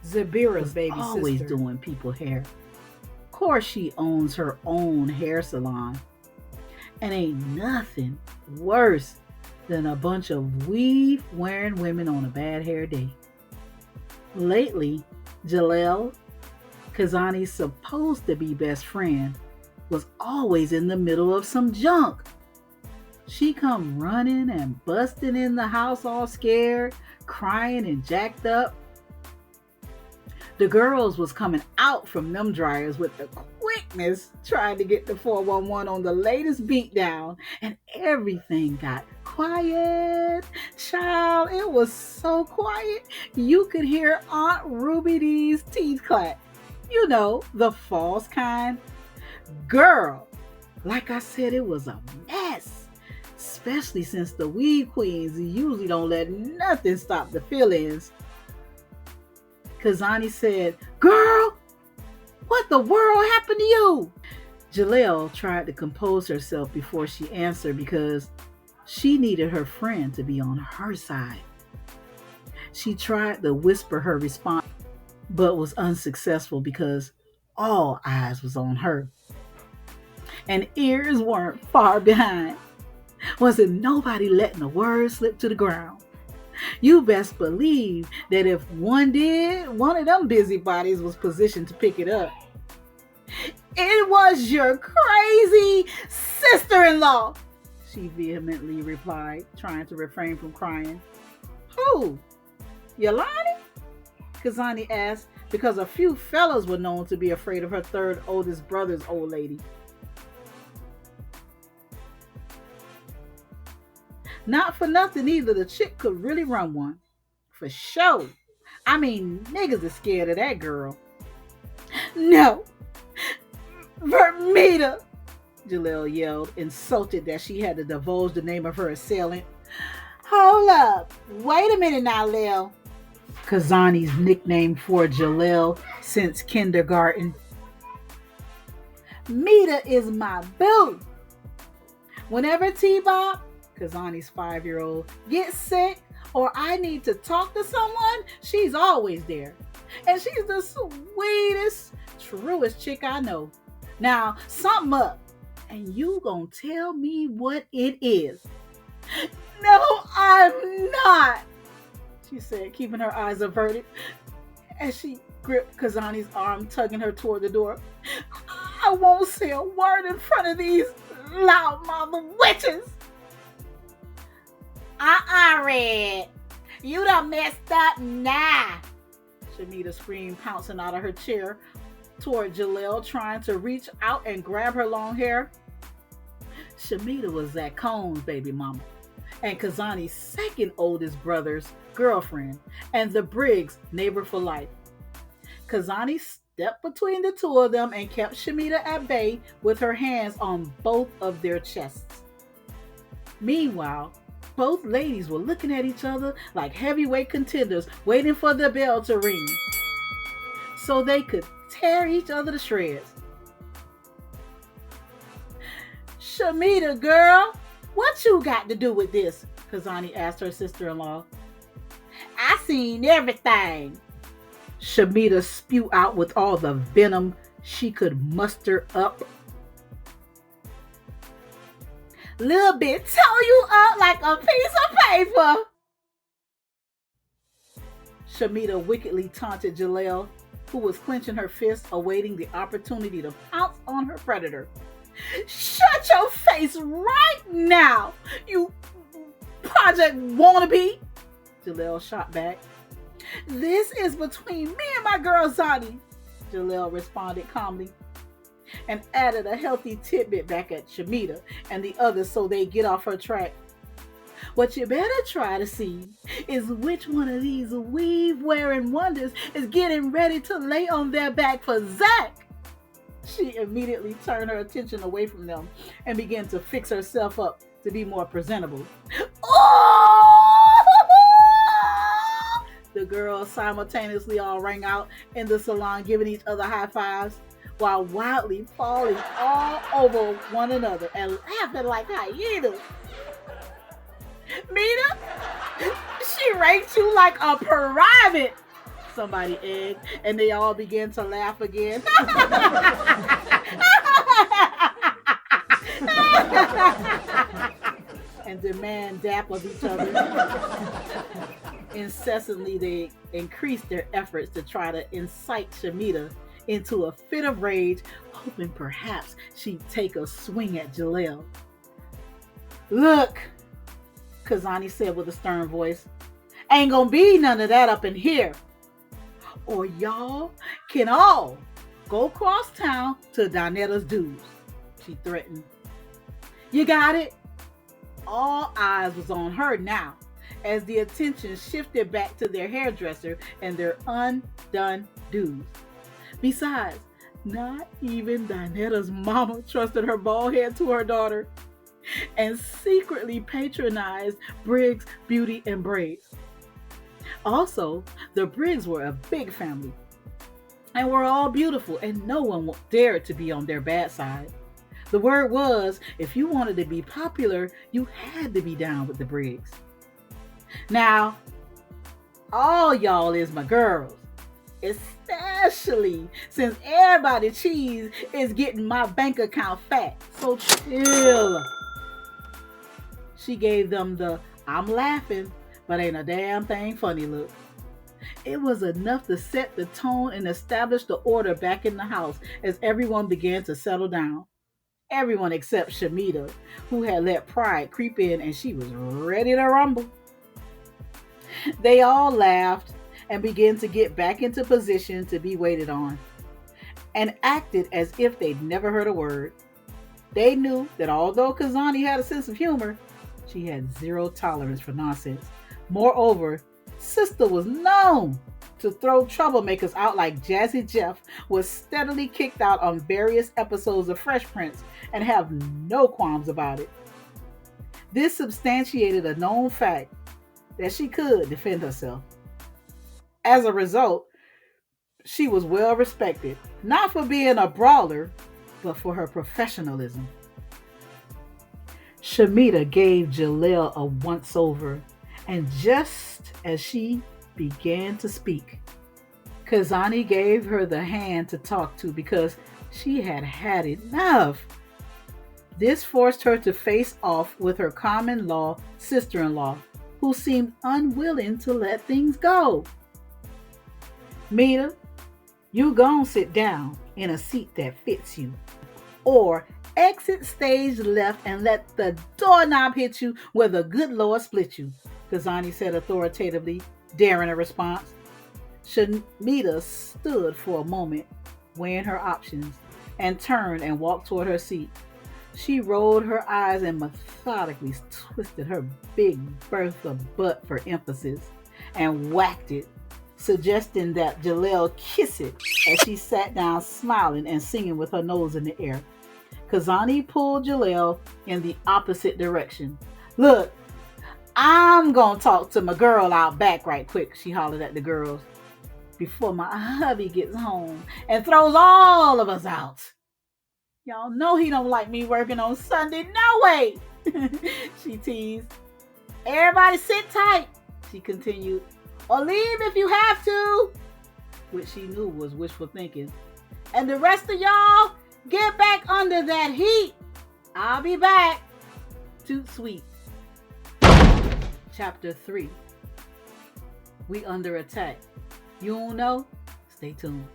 Zebira's was baby always sister. doing people hair. Of course, she owns her own hair salon. And ain't nothing worse than a bunch of weave-wearing women on a bad hair day. Lately, Jillel, Kezani's supposed to be best friend, was always in the middle of some junk. She come running and busting in the house all scared, crying and jacked up. The girls was coming out from them dryers with the quickness trying to get the 411 on the latest beatdown, and everything got quiet. Child, it was so quiet you could hear Aunt Ruby D's teeth clack. You know, the false kind. Girl, like I said, it was a mess. Especially since the weed queens usually don't let nothing stop the feelings. Kezani said, "Girl, what the world happened to you?" Jillel tried to compose herself before she answered because she needed her friend to be on her side. She tried to whisper her response, but was unsuccessful because all eyes was on her. And ears weren't far behind. Wasn't nobody letting a word slip to the ground. You best believe that if one did, one of them busybodies was positioned to pick it up. "It was your crazy sister-in-law," she vehemently replied, trying to refrain from crying. "Who? Yolani?" Kezani asked, because a few fellas were known to be afraid of her third oldest brother's old lady. Not for nothing either, the chick could really run one. For sure. I mean, niggas are scared of that girl. "No, Vermita," Jillel yelled, insulted that she had to divulge the name of her assailant. "Hold up. Wait a minute now, Lil." Kezani's nickname for Jillel since kindergarten. "Mita is my boo. Whenever T-Bob," Kezani's 5-year-old, "gets sick or I need to talk to someone, she's always there. And she's the sweetest, truest chick I know. Now, something up, and you gonna tell me what it is." "No, I'm not," she said, keeping her eyes averted as she gripped Kezani's arm, tugging her toward the door. "I won't say a word in front of these loudmouth witches." "Red, you done messed up now," Shamita screamed, pouncing out of her chair toward Jillel, trying to reach out and grab her long hair. Shamita was Zach Cohn's baby mama and Kezani's second oldest brother's girlfriend and the Briggs neighbor for life. Kezani stepped between the two of them and kept Shamita at bay with her hands on both of their chests. Meanwhile, both ladies were looking at each other like heavyweight contenders waiting for the bell to ring so they could tear each other to shreds. "Shamita, girl, what you got to do with this?" Kezani asked her sister-in-law. "I seen everything," Shamita spewed out with all the venom she could muster up. "Little bit tore you up like a piece of paper," Shamita wickedly taunted Jillel, who was clenching her fist, awaiting the opportunity to pounce on her predator. "Shut your face right now, you project wannabe," Jillel shot back. "This is between me and my girl Zani," Jillel responded calmly, and added a healthy tidbit back at Shamita and the others so they get off her track. "What you better try to see is which one of these weave-wearing wonders is getting ready to lay on their back for Zach." She immediately turned her attention away from them and began to fix herself up to be more presentable. "Oh!" The girls simultaneously all rang out in the salon, giving each other high fives while wildly falling all over one another and laughing like hyenas. "Mita, she ranked you like a private," somebody egg, and they all began to laugh again. And demand dap of each other. Incessantly, they increased their efforts to try to incite Shamita into a fit of rage, hoping perhaps she'd take a swing at Jillel. "Look," Kezani said with a stern voice, "ain't gonna be none of that up in here. Or y'all can all go cross town to Donnetta's dues," she threatened. "You got it?" All eyes was on her now, as the attention shifted back to their hairdresser and their undone dues. Besides, not even Donnetta's mama trusted her bald head to her daughter and secretly patronized Briggs Beauty and Braids. Also, the Briggs were a big family and were all beautiful, and no one dared to be on their bad side. The word was, if you wanted to be popular, you had to be down with the Briggs. Now, all y'all is my girls, especially since everybody cheese is getting my bank account fat. So chill. She gave them the "I'm laughing, but ain't a damn thing funny" look. It was enough to set the tone and establish the order back in the house as everyone began to settle down. Everyone except Shamita, who had let pride creep in and she was ready to rumble. They all laughed and began to get back into position to be waited on, and acted as if they'd never heard a word. They knew that although Kezani had a sense of humor, she had zero tolerance for nonsense. Moreover, Sister was known to throw troublemakers out like Jazzy Jeff was steadily kicked out on various episodes of Fresh Prince and have no qualms about it. This substantiated a known fact that she could defend herself. As a result, she was well respected, not for being a brawler, but for her professionalism. Shamita gave Jillel a once-over, and just as she began to speak, Kezani gave her the hand to talk to because she had had enough. This forced her to face off with her common-law sister-in-law, who seemed unwilling to let things go. "Mita, you gon' sit down in a seat that fits you, or exit stage left and let the doorknob hit you where the good Lord split you," Kezani said authoritatively, daring a response. Shamita stood for a moment, weighing her options, and turned and walked toward her seat. She rolled her eyes and methodically twisted her big Bertha butt for emphasis and whacked it, suggesting that Jillel kiss it as she sat down smiling and singing with her nose in the air. Kezani pulled Jillel in the opposite direction. "Look, I'm gonna talk to my girl out back right quick," she hollered at the girls, "before my hubby gets home and throws all of us out. Y'all know he don't like me working on Sunday, no way," she teased. "Everybody sit tight," she continued, "or leave if you have to," which she knew was wishful thinking. "And the rest of y'all, get back under that heat. I'll be back. Toot sweet." Chapter 3. We under attack. You don't know? Stay tuned.